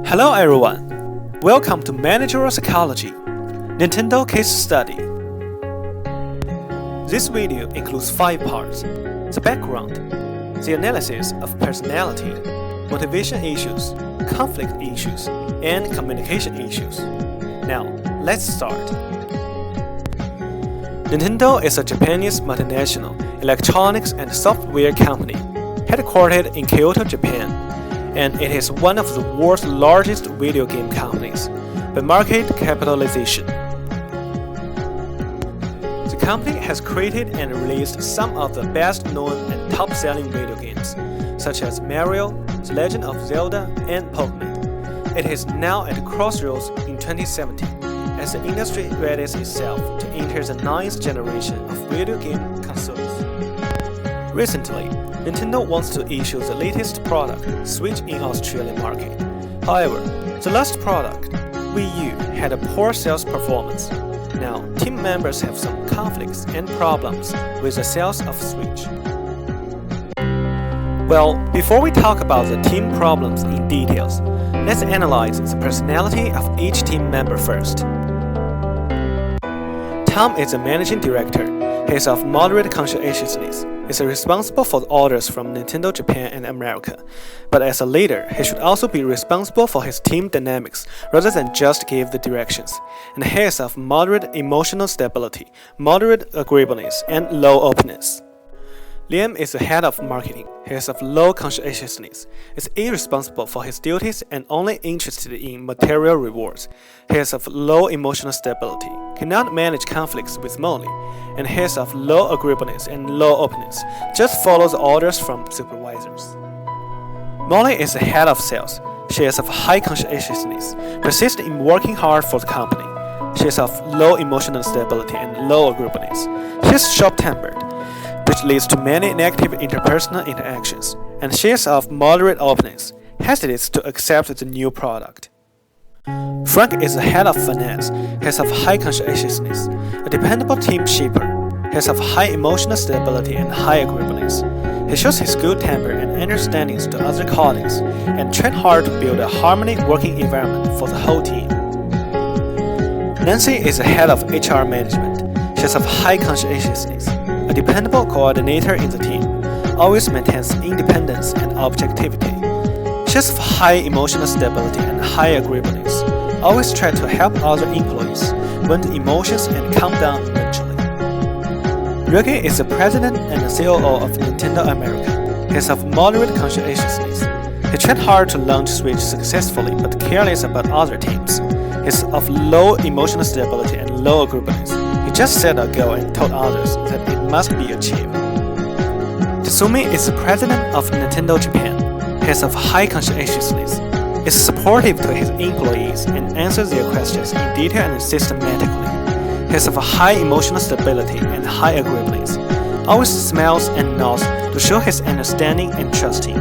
Hello everyone, welcome to Managerial Psychology, Nintendo Case Study. This video includes 5 parts: the background, the analysis of personality, motivation issues, conflict issues, and communication issues. Now, let's start. Nintendo is a Japanese multinational electronics and software company, headquartered in Kyoto, Japan, and it is one of the world's largest video game companies by market capitalization. The company has created and released some of the best-known and top-selling video games, such as Mario, The Legend of Zelda, and Pokemon. It is now at a crossroads in 2017 as the industry readies itself to enter the 9th generation of video game consoles. Recently, Nintendo wants to issue the latest product, Switch, in Australian market. However, the last product, Wii U, had a poor sales performance. Now, team members have some conflicts and problems with the sales of Switch. Well, before we talk about the team problems in details, let's analyze the personality of each team member first. Tom is the managing director. He is of moderate conscientiousness. He is responsible for the orders from Nintendo Japan and America. But as a leader, he should also be responsible for his team dynamics rather than just give the directions. And he is of moderate emotional stability, moderate agreeableness, and low openness. Liam is the head of marketing. He is of low conscientiousness, is irresponsible for his duties and only interested in material rewards. He is of low emotional stability, cannot manage conflicts with Molly, and he is of low agreeableness and low openness, just follows orders from supervisors. Molly is the head of sales. She is of high conscientiousness, persists in working hard for the company. She is of low emotional stability and low agreeableness. She is short-tempered, which leads to many negative interpersonal interactions, and she is of moderate openness, hesitates to accept the new product. Frank is the head of finance. He is of high conscientiousness, a dependable team shaper. He is of high emotional stability and high agreeableness. He shows his good temper and understanding to other colleagues, and tried hard to build a harmonic working environment for the whole team. Nancy is the head of HR management. She is of high conscientiousness, a dependable coordinator in the team, always maintains independence and objectivity. She is of high emotional stability and high agreeableness, always tries to help other employees, vent emotions and calm down eventually. Ricky is the president and the COO of Nintendo America. He is of moderate conscientiousness. He tried hard to launch Switch successfully but careless about other teams. He is of low emotional stability and low agreeableness. He just set a goal and told others that it must be achieved. Tatsumi is the president of Nintendo Japan. He is of high conscientiousness, is supportive to his employees and answers their questions in detail and systematically. He is of high emotional stability and high agreeableness, always smiles and nods to show his understanding and trusting.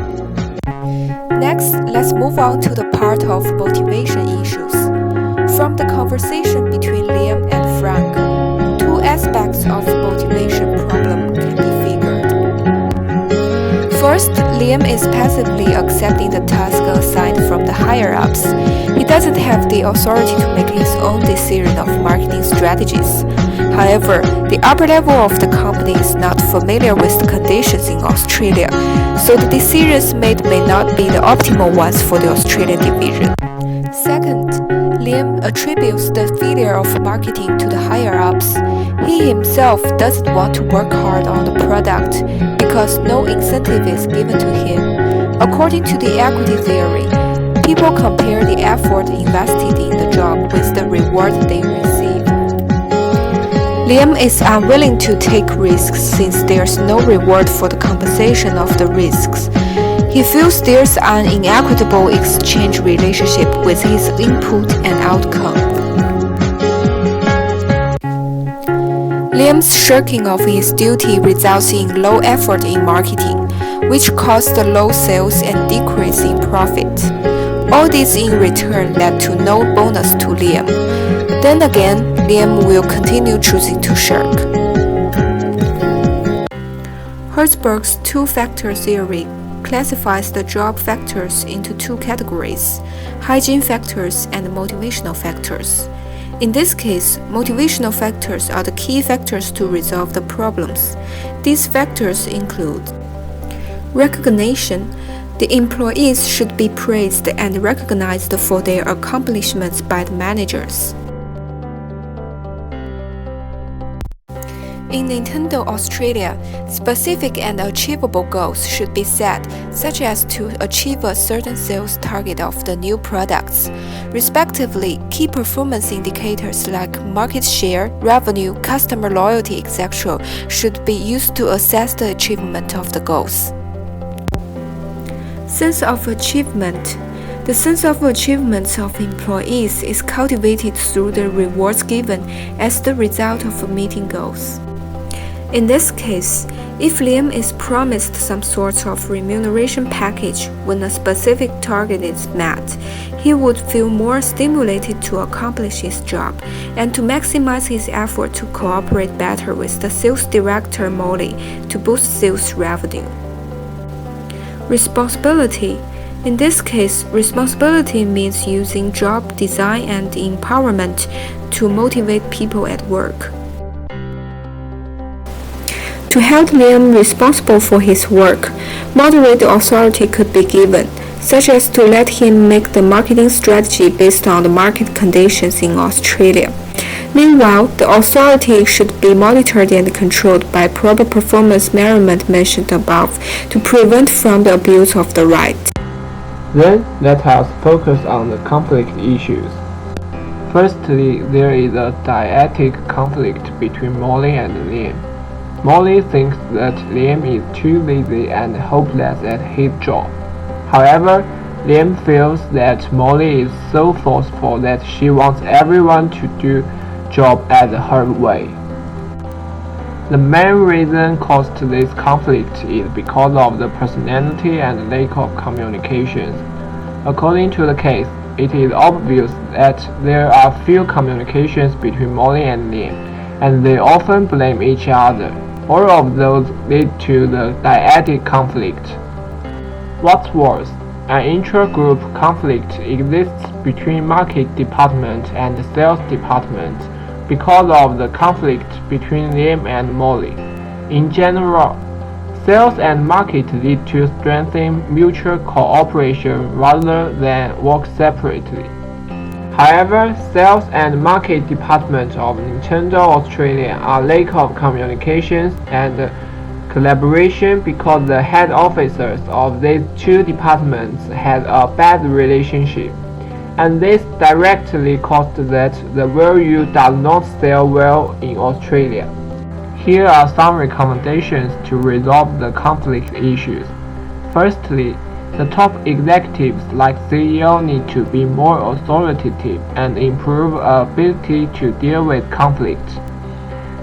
Next, let's move on to the part of motivation issues. From the conversation between Liam and Frank, 2 aspects of motivation problem can be figured. First, Liam is passively accepting the task assigned from the higher-ups. He doesn't have the authority to make his own decision of marketing strategies. However, the upper level of the company is not familiar with the conditions in Australia, so the decisions made may not be the optimal ones for the Australian division. Second, Liam attributes the failure of marketing to the higher-ups. He himself doesn't want to work hard on the product because no incentive is given to him. According to the equity theory, people compare the effort invested in the job with the reward they receive. Liam is unwilling to take risks since there's no reward for the compensation of the risks. He feels there's an inequitable exchange relationship with his input and outcome. Liam's shirking of his duty results in low effort in marketing, which caused low sales and decrease in profit. All this in return led to no bonus to Liam. Then again, Liam will continue choosing to shirk. Herzberg's 2-factor theory classifies the job factors into two categories: hygiene factors and motivational factors. In this case, motivational factors are the key factors to resolve the problems. These factors include recognition. The employees should be praised and recognized for their accomplishments by the managers. In Nintendo Australia, specific and achievable goals should be set, such as to achieve a certain sales target of the new products. Respectively, key performance indicators like market share, revenue, customer loyalty, etc. should be used to assess the achievement of the goals. Sense of achievement. The sense of achievements of employees is cultivated through the rewards given as the result of meeting goals. In this case, if Liam is promised some sort of remuneration package when a specific target is met, he would feel more stimulated to accomplish his job and to maximize his effort to cooperate better with the sales director Molly to boost sales revenue. Responsibility. In this case, responsibility means using job design and empowerment to motivate people at work. To hold Liam responsible for his work, moderate authority could be given, such as to let him make the marketing strategy based on the market conditions in Australia. Meanwhile, the authority should be monitored and controlled by proper performance measurement mentioned above to prevent from the abuse of the right. Then let us focus on the conflict issues. Firstly, there is a dyadic conflict between Molly and Liam. Molly thinks that Liam is too lazy and hopeless at his job. However, Liam feels that Molly is so forceful that she wants everyone to do job at her way. The main reason caused this conflict is because of the personality and lack of communications. According to the case, it is obvious that there are few communications between Molly and Liam, and they often blame each other. All of those lead to the dyadic conflict. What's worse, an intra-group conflict exists between market department and sales department because of the conflict between Liam and Molly. In general, sales and market lead to strengthening mutual cooperation rather than work separately. However, sales and market departments of Nintendo Australia are lack of communications and collaboration because the head officers of these two departments had a bad relationship, and this directly caused that the value does not sell well in Australia. Here are some recommendations to resolve the conflict issues. Firstly, the top executives like CEO need to be more authoritative and improve ability to deal with conflict.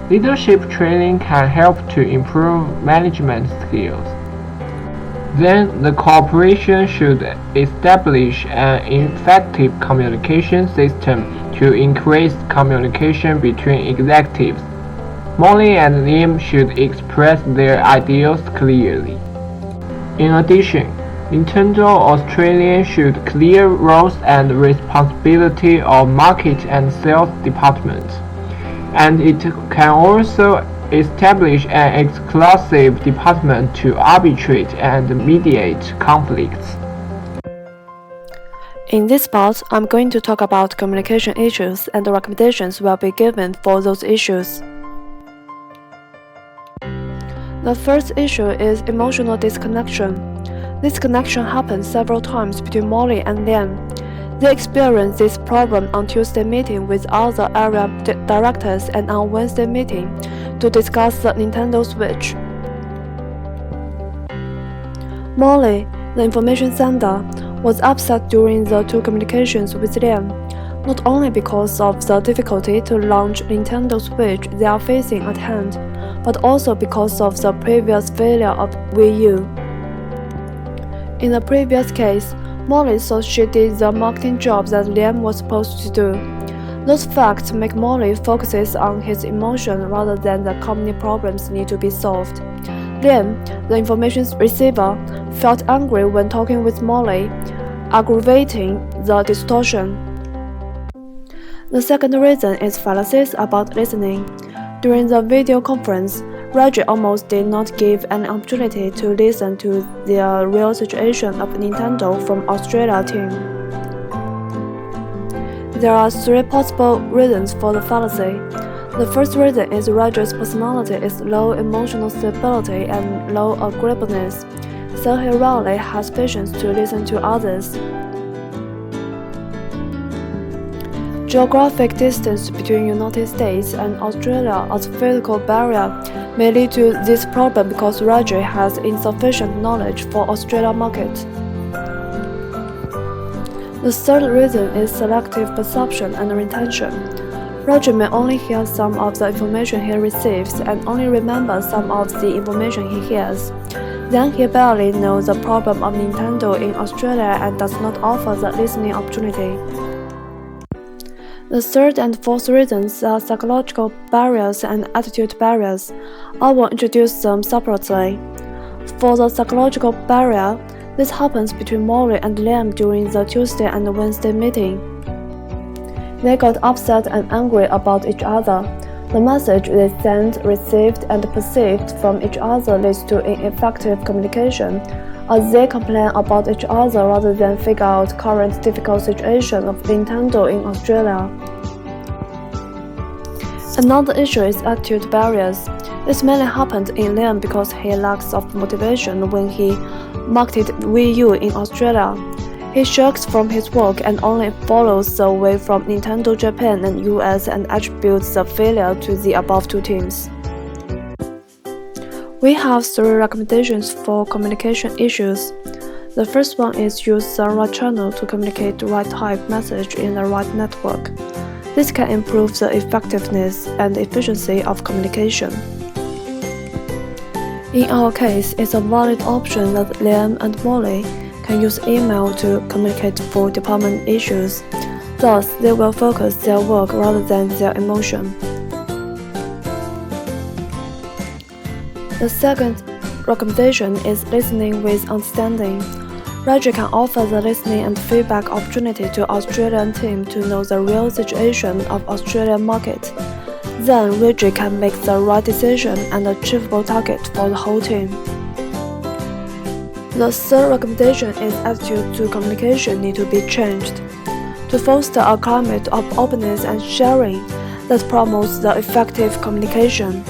Leadership training can help to improve management skills. Then the corporation should establish an effective communication system to increase communication between executives. Molly and Liam should express their ideals clearly. In addition, Nintendo Australia should clear roles and responsibility of market and sales departments, and it can also establish an exclusive department to arbitrate and mediate conflicts. In this part, I'm going to talk about communication issues and the recommendations will be given for those issues. The first issue is emotional disconnection. This connection happens several times between Molly and Liam. They experienced this problem on Tuesday meeting with other area directors and on Wednesday meeting to discuss the Nintendo Switch. Molly, the information sender, was upset during the two communications with Liam, not only because of the difficulty to launch Nintendo Switch they are facing at hand, but also because of the previous failure of Wii U. In the previous case, Molly thought she did the marketing job that Liam was supposed to do. Those facts make Molly focus on his emotion rather than the company problems need to be solved. Liam, the information receiver, felt angry when talking with Molly, aggravating the distortion. The second reason is fallacies about listening. During the video conference, Reggie almost did not give an opportunity to listen to the real situation of Nintendo from Australia team. There are three possible reasons for the fallacy. The first reason is Reggie's personality is low emotional stability and low agreeableness, so he rarely has patience to listen to others. Geographic distance between United States and Australia as a physical barrier may lead to this problem because Reggie has insufficient knowledge for Australia market. The third reason is selective perception and retention. Reggie may only hear some of the information he receives and only remember some of the information he hears. Then he barely knows the problem of Nintendo in Australia and does not offer the listening opportunity. The third and fourth reasons are psychological barriers and attitude barriers. I will introduce them separately. For the psychological barrier, this happens between Molly and Liam during the Tuesday and Wednesday meeting. They got upset and angry about each other. The message they sent, received, and perceived from each other leads to ineffective communication, as they complain about each other rather than figure out current difficult situation of Nintendo in Australia. Another issue is attitude barriers. This mainly happened in Liam because he lacks of motivation when he marketed Wii U in Australia. He shirks from his work and only follows the way from Nintendo Japan and US and attributes the failure to the above two teams. We have three recommendations for communication issues. The first one is use the right channel to communicate the right type message in the right network. This can improve the effectiveness and efficiency of communication. In our case, it's a valid option that Liam and Molly can use email to communicate for department issues. Thus, they will focus their work rather than their emotion. The second recommendation is listening with understanding. Reggie can offer the listening and feedback opportunity to Australian team to know the real situation of Australian market. Then Reggie can make the right decision and achievable target for the whole team. The third recommendation is attitude to communication need to be changed to foster a climate of openness and sharing that promotes the effective communication.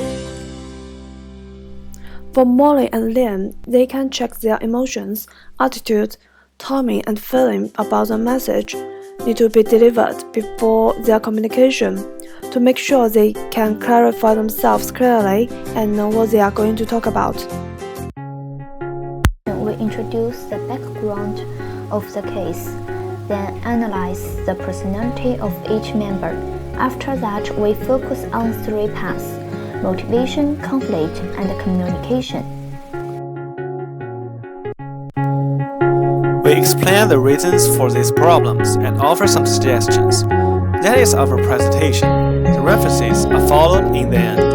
For Molly and Liam, they can check their emotions, attitude, timing, and feeling about the message need to be delivered before their communication to make sure they can clarify themselves clearly and know what they are going to talk about. We introduce the background of the case, then analyze the personality of each member. After that, we focus on three paths: motivation, conflict, and communication. We explain the reasons for these problems and offer some suggestions. That is our presentation. The references are followed in the end.